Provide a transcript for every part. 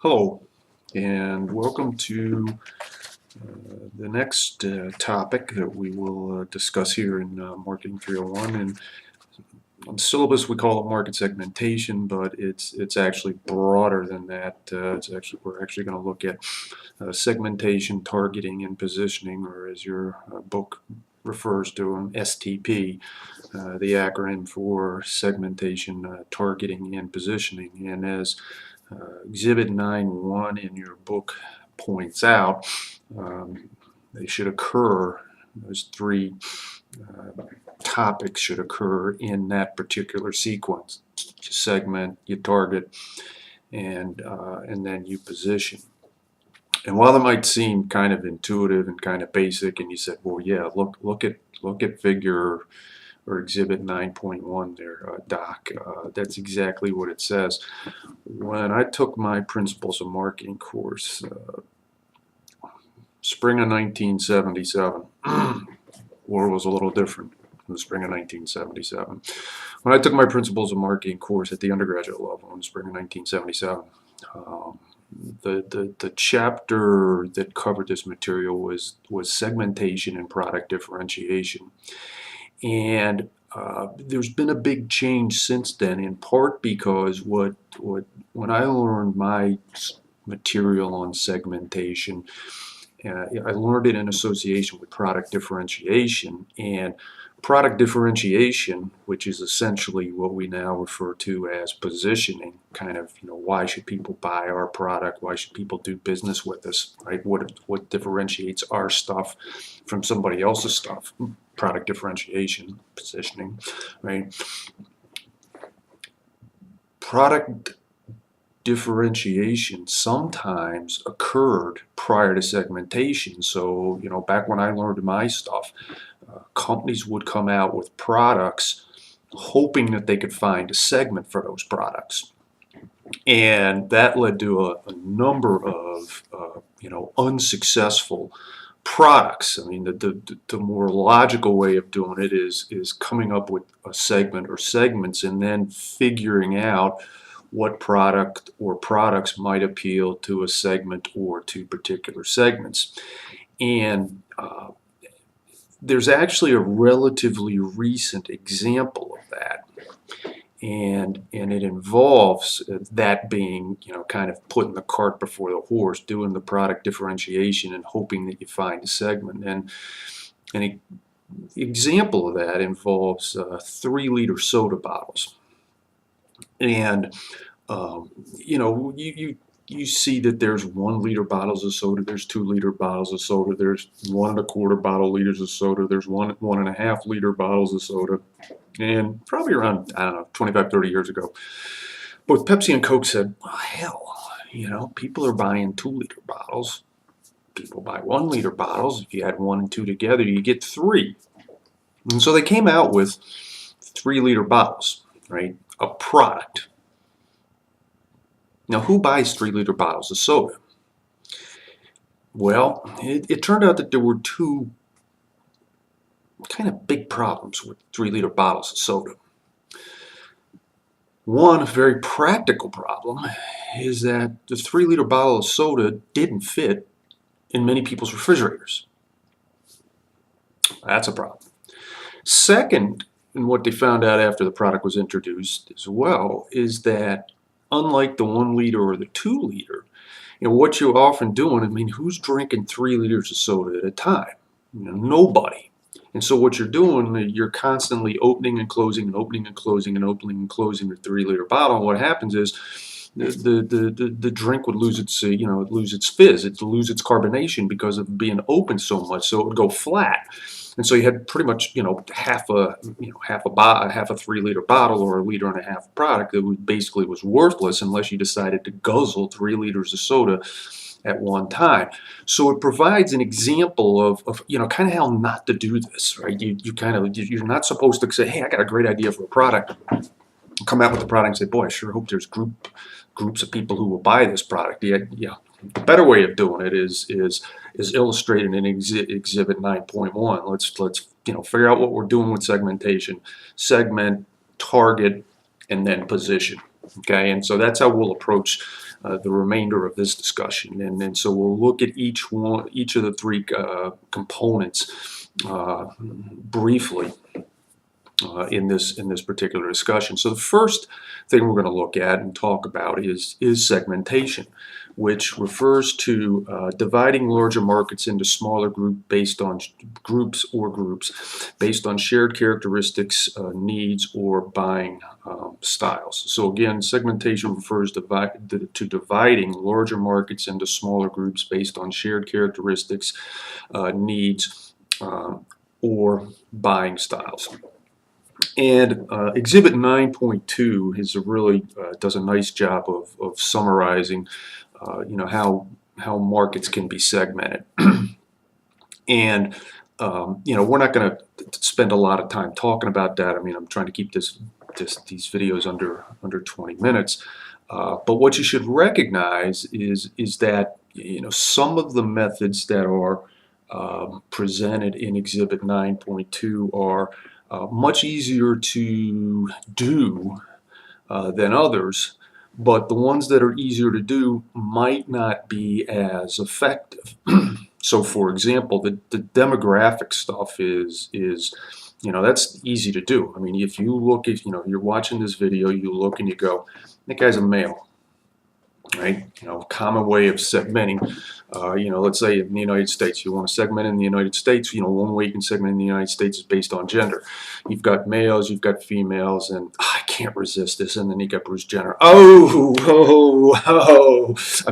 Hello, and welcome to the next topic that we will discuss here in Marketing 301. And on the syllabus, we call it market segmentation, but it's actually broader than that. We're actually going to look at segmentation, targeting, and positioning, or as your book refers to them, STP, the acronym for segmentation, targeting, and positioning. And as Exhibit 9.1 in your book points out, they should occur, those three topics should occur in that particular sequence. You segment, you target, and then you position. And while that might seem kind of intuitive and kind of basic, and you said, well, yeah, look at figure or exhibit 9.1 there, Doc. That's exactly what it says. When I took my Principles of Marketing course, spring of 1977, world was a little different in the spring of 1977. When I took my Principles of Marketing course at the undergraduate level in the spring of 1977, the chapter that covered this material was segmentation and product differentiation. And there's been a big change since then, in part because when I learned my material on segmentation, I learned it in association with product differentiation. And product differentiation, which is essentially what we now refer to as positioning, kind of, why should people buy our product? Why should people do business with us, right? What differentiates our stuff from somebody else's stuff? Product differentiation, positioning, right? Product differentiation sometimes occurred prior to segmentation. So, back when I learned my stuff, companies would come out with products hoping that they could find a segment for those products. And that led to a number of, unsuccessful products. I mean, the more logical way of doing it is coming up with a segment or segments and then figuring out what product or products might appeal to a segment or to particular segments. And there's actually a relatively recent example of that. And it involves that being, kind of putting the cart before the horse, doing the product differentiation and hoping that you find a segment. And an example of that involves 3-liter soda bottles. And, you see that there's 1-liter bottles of soda, there's 2-liter bottles of soda, there's 1 1/4 bottle liters of soda, there's 1 1.5 liter bottles of soda. And probably around, 25, 30 years ago, both Pepsi and Coke said, well, hell, people are buying 2-liter bottles. People buy 1-liter bottles. If you add 1 and 2 together, you get 3. And so they came out with 3-liter bottles, right? A product. Now, who buys 3-liter bottles of soda? Well, it turned out that there were 2 kind of big problems with 3-liter bottles of soda. One, a very practical problem, is that the 3-liter bottle of soda didn't fit in many people's refrigerators. That's a problem. Second, and what they found out after the product was introduced as well, is that unlike the 1-liter or the 2-liter, what you're often doing, who's drinking 3 liters of soda at a time? Nobody. And so what you're doing, you're constantly opening and closing and opening and closing and opening and closing the 3-liter bottle. And what happens is the drink would lose its lose its fizz, it'd lose its carbonation because of being open so much, so it would go flat. And so you had pretty much half a 3-liter bottle or 1.5 liters product that basically was worthless unless you decided to guzzle 3 liters of soda at one time. So it provides an example of kind of how not to do this, right? You're not supposed to say, hey, I got a great idea for a product, come out with the product and say, boy, I sure hope there's groups of people who will buy this product. The better way of doing it is illustrated in Exhibit 9.1. Let's figure out what we're doing with segmentation, segment, target, and then position. Okay, and so that's how we'll approach the remainder of this discussion, and then so we'll look at each of the three components briefly in this particular discussion. So the first thing we're going to look at and talk about is segmentation, which refers to dividing larger markets into smaller groups based on based on shared characteristics, needs, or buying styles. So again, segmentation refers to dividing larger markets into smaller groups based on shared characteristics, needs, or buying styles. And Exhibit 9.2 is really does a nice job of summarizing, how markets can be segmented. And we're not going to spend a lot of time talking about that. I mean, I'm trying to keep these videos under 20 minutes. But what you should recognize is that some of the methods that are presented in Exhibit 9.2 are much easier to do than others, but the ones that are easier to do might not be as effective. So for example, the demographic stuff is that's easy to do. I mean, if you're watching this video, you look and you go, that guy's a male. Right, common way of segmenting. Let's say in the United States, you want to segment in the United States. One way you can segment in the United States is based on gender. You've got males, you've got females, and I can't resist this. And then you got Bruce Jenner. I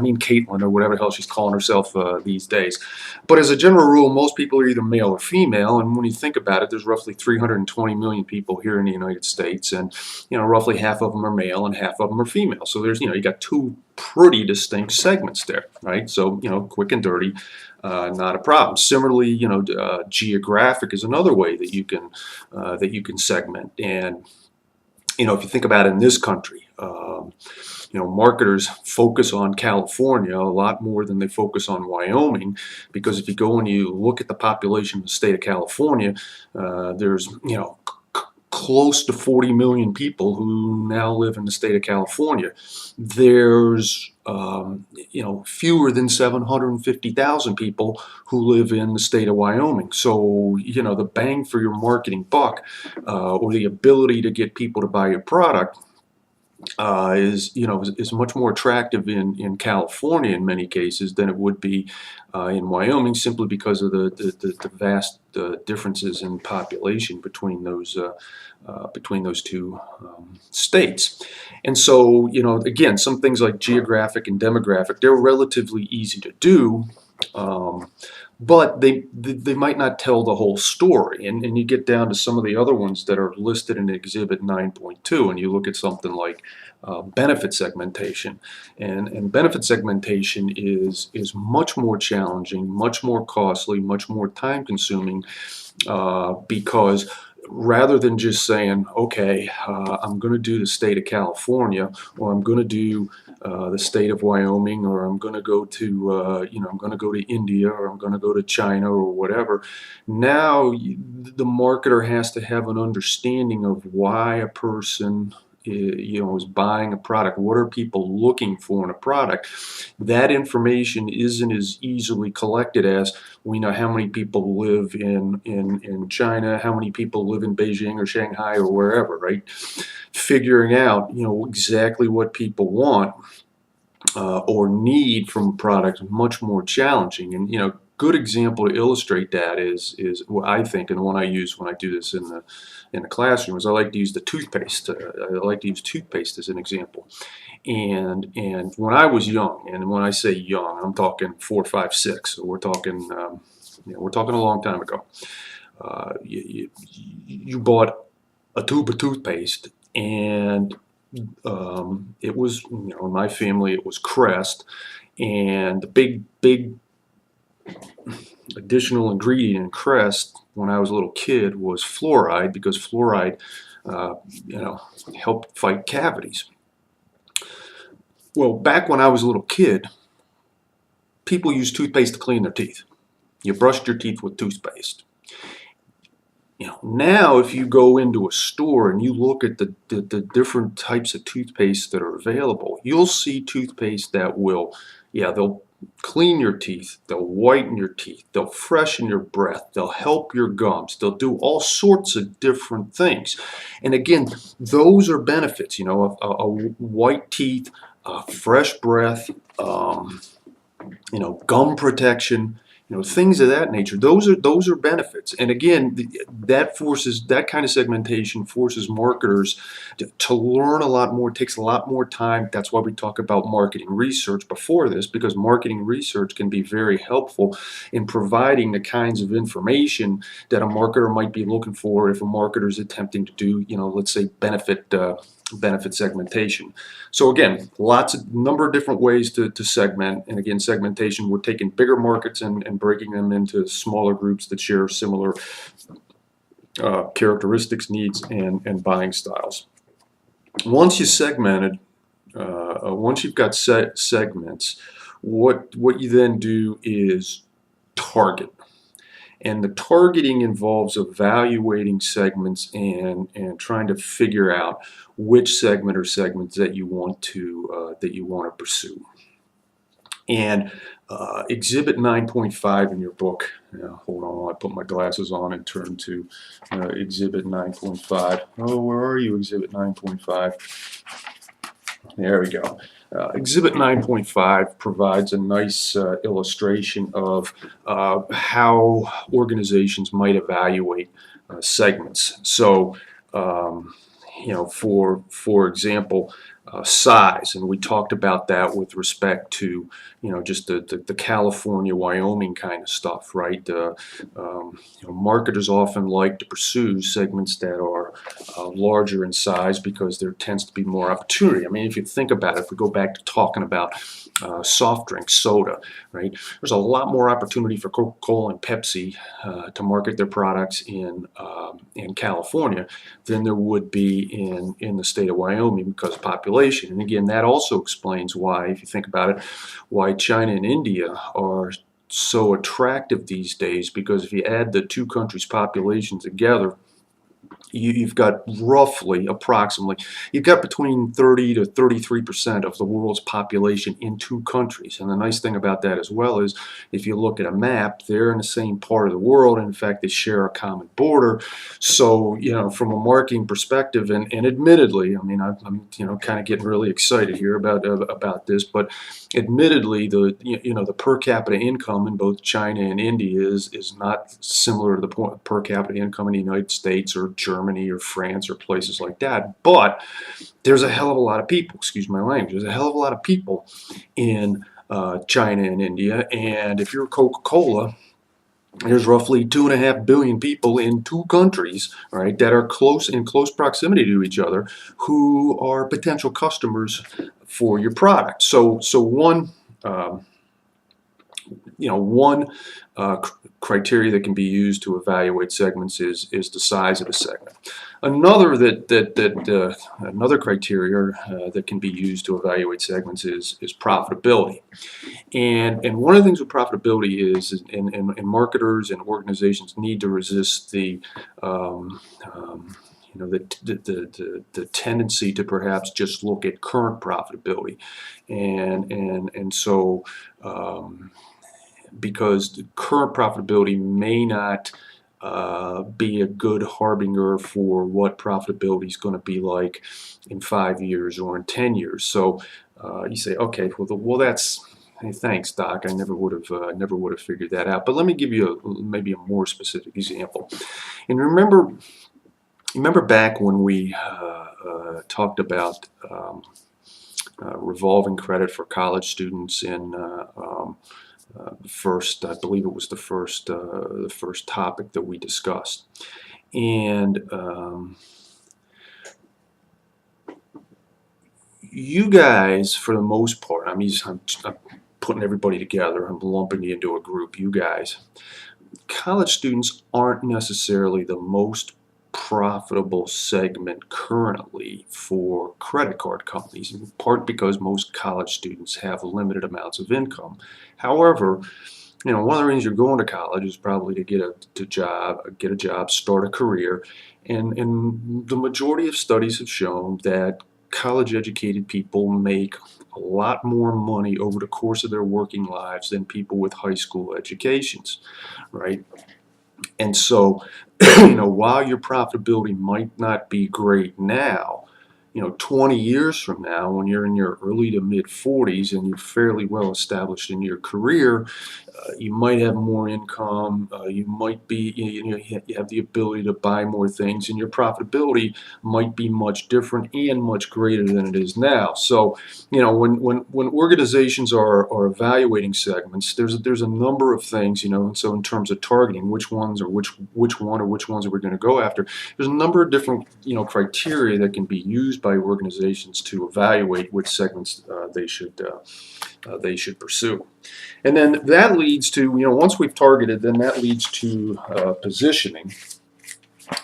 mean Caitlyn or whatever the hell she's calling herself these days. But as a general rule, most people are either male or female. And when you think about it, there's roughly 320 million people here in the United States, and roughly half of them are male and half of them are female. So there's you got two pretty distinct segments there, right? So quick and dirty, not a problem. Similarly, geographic is another way that you can segment. And if you think about it in this country, marketers focus on California a lot more than they focus on Wyoming, because if you go and you look at the population of the state of California, there's close to 40 million people who now live in the state of California. There's fewer than 750,000 people who live in the state of Wyoming. So the bang for your marketing buck, or the ability to get people to buy your product, is much more attractive in California in many cases than it would be in Wyoming, simply because of the vast differences in population between those two states. And so again, some things like geographic and demographic, they're relatively easy to do. But they might not tell the whole story, and you get down to some of the other ones that are listed in Exhibit 9.2, and you look at something like benefit segmentation, and benefit segmentation is much more challenging, much more costly, much more time consuming, because rather than just saying, okay, I'm going to do the state of California, or I'm going to do the state of Wyoming, or I'm going to go to I'm going to go to India, or I'm going to go to China, or whatever. Now the marketer has to have an understanding of why a person is buying a product. What are people looking for in a product? That information isn't as easily collected as we know how many people live in China, how many people live in Beijing or Shanghai or wherever, right? Figuring out exactly what people want or need from a product is much more challenging. And good example to illustrate that is what I think, and the one I use when I do this in the classroom, is I like to use the toothpaste. I like to use toothpaste as an example. And when I was young, and when I say young, I'm talking 4, 5, 6. So we're talking a long time ago. You bought a tube of toothpaste, and it was, in my family, it was Crest, and the big additional ingredient in Crest when I was a little kid was fluoride, because fluoride, helped fight cavities. Well, back when I was a little kid, people used toothpaste to clean their teeth. You brushed your teeth with toothpaste. Now if you go into a store and you look at the different types of toothpaste that are available, you'll see toothpaste that will, yeah, they'll clean your teeth, they'll whiten your teeth, they'll freshen your breath, they'll help your gums, they'll do all sorts of different things. And again, those are benefits, a white teeth, fresh breath, gum protection, things of that nature. Those are benefits. And again, that kind of segmentation forces marketers to learn a lot more. It takes a lot more time. That's why we talk about marketing research before this, because marketing research can be very helpful in providing the kinds of information that a marketer might be looking for if a marketer is attempting to do, let's say benefit segmentation. So again, number of different ways to segment. And again, segmentation, we're taking bigger markets and breaking them into smaller groups that share similar characteristics, needs, and buying styles. Once once you've got segments, what you then do is target. And the targeting involves evaluating segments and trying to figure out which segment or segments that you want to pursue. And Exhibit 9.5 in your book. Hold on, I put my glasses on and turn to Exhibit 9.5. Oh, where are you, Exhibit 9.5? There we go. Exhibit 9.5 provides a nice illustration of how organizations might evaluate segments. So, for example, size, and we talked about that with respect to just the California, Wyoming kind of stuff, right? Marketers often like to pursue segments that are larger in size because there tends to be more opportunity. I mean, if you think about it, if we go back to talking about soft drinks, soda, right? There's a lot more opportunity for Coca-Cola and Pepsi to market their products in California than there would be in the state of Wyoming because of population. And again, that also explains why, if you think about it, why China and India are so attractive these days, because if you add the two countries' populations together, you've got approximately, you've got between 30 to 33% of the world's population in two countries. And the nice thing about that as well is if you look at a map, they're in the same part of the world. In fact, they share a common border. So, from a marketing perspective, and admittedly, I mean, I'm kind of getting really excited here about this, but admittedly, the per capita income in both China and India is not similar to the per capita income in the United States or Germany or France or places like that. But there's a hell of a lot of people, excuse my language, there's a hell of a lot of people in China and India. And if you're Coca-Cola, there's roughly 2.5 billion people in two countries, right, that are in close proximity to each other, who are potential customers for your product. So one criteria that can be used to evaluate segments is the size of the segment. Another another criteria that can be used to evaluate segments is profitability. And one of the things with profitability is, and marketers and organizations need to resist the tendency to perhaps just look at current profitability, and so because the current profitability may not be a good harbinger for what profitability is going to be like in 5 years or in 10 years. So you say, okay, well that's. Hey, thanks, Doc. I never would have figured that out. But let me give you maybe a more specific example. And remember back when we talked about revolving credit for college students in I believe it was the first topic that we discussed, and you guys, for the most part, I'm putting everybody together, I'm lumping you into a group. You guys, college students aren't necessarily the most profitable segment currently for credit card companies, in part because most college students have limited amounts of income. However, one of the reasons you're going to college is probably to get a job, start a career, and the majority of studies have shown that college-educated people make a lot more money over the course of their working lives than people with high school educations, right? And so, while your profitability might not be great now, 20 years from now, when you're in your early to mid 40s and you're fairly well established in your career, you might have more income. You might be, you have the ability to buy more things, and your profitability might be much different and much greater than it is now. So, when organizations are evaluating segments, there's a number of things, and so in terms of targeting which ones or which ones are we going to go after, there's a number of different, criteria that can be used by organizations to evaluate which segments they should pursue. And then that leads to, once we've targeted, then that leads to positioning.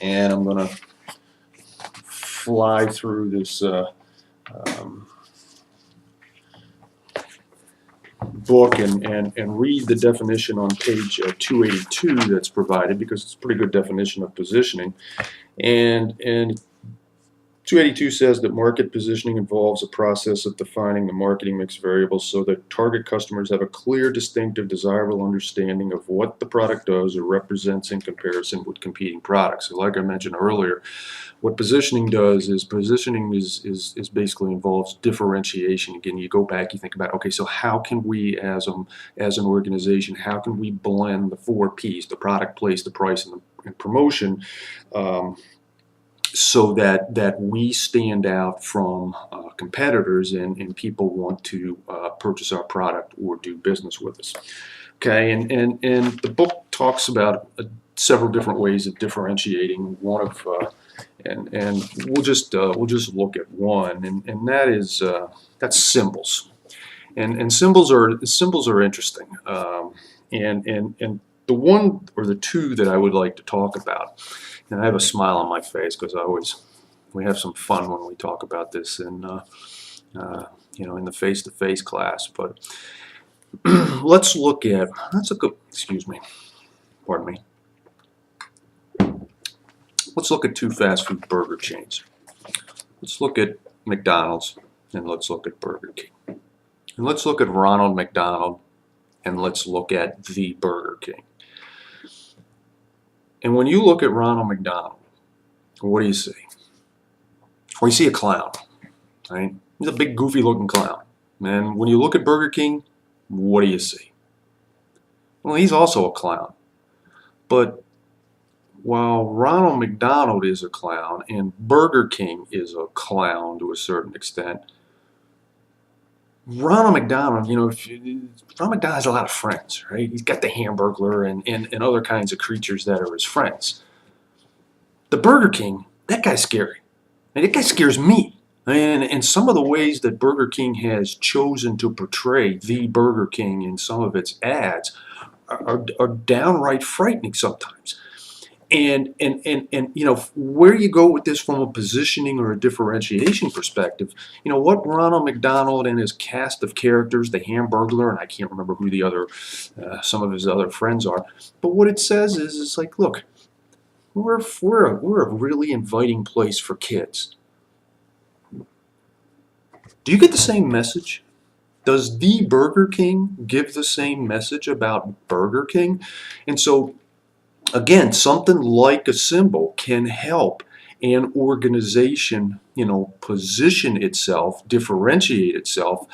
And I'm going to fly through this book and read the definition on page 282 that's provided, because it's a pretty good definition of positioning. And 282 says that market positioning involves a process of defining the marketing mix variables so that target customers have a clear, distinctive, desirable understanding of what the product does or represents in comparison with competing products. So like I mentioned earlier, what positioning does is is basically involves differentiation. Again, you go back, you think about, okay, so how can we as an organization, how can we blend the 4 Ps, the product, place, the price, and promotion, so that we stand out from competitors and people want to purchase our product or do business with us. Okay, and the book talks about several different ways of differentiating. One of and we'll just look at one, and that is that's symbols, and symbols are interesting, and the one or the two that I would like to talk about, and I have a smile on my face because we have some fun when we talk about this in in the face-to-face class. But let's look at excuse me, pardon me. Let's look at 2 fast food burger chains. Let's look at McDonald's and let's look at Burger King. And let's look at Ronald McDonald and let's look at the Burger King. And when you look at Ronald McDonald, what do you see? Well, you see a clown, right? He's a big, goofy looking clown. And when you look at Burger King, what do you see? Well, he's also a clown. But while Ronald McDonald is a clown and Burger King is a clown to a certain extent, Ronald McDonald, Ronald McDonald has a lot of friends, right? He's got the Hamburglar and other kinds of creatures that are his friends. The Burger King, that guy's scary. And that guy scares me. And some of the ways that Burger King has chosen to portray the Burger King in some of its ads are downright frightening sometimes. And where you go with this from a positioning or a differentiation perspective, what Ronald McDonald and his cast of characters, the Hamburglar, and I can't remember who the other, some of his other friends are, but what it says is, it's like, look, we're a really inviting place for kids. Do you get the same message? Does the Burger King give the same message about Burger King? And so, again, something like a symbol can help an organization, position itself, differentiate itself,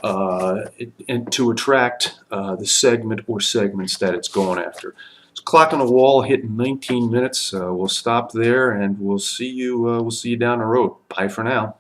and to attract the segment or segments that it's going after. It's clock on the wall hitting 19 minutes. We'll stop there, and we'll see you down the road. Bye for now.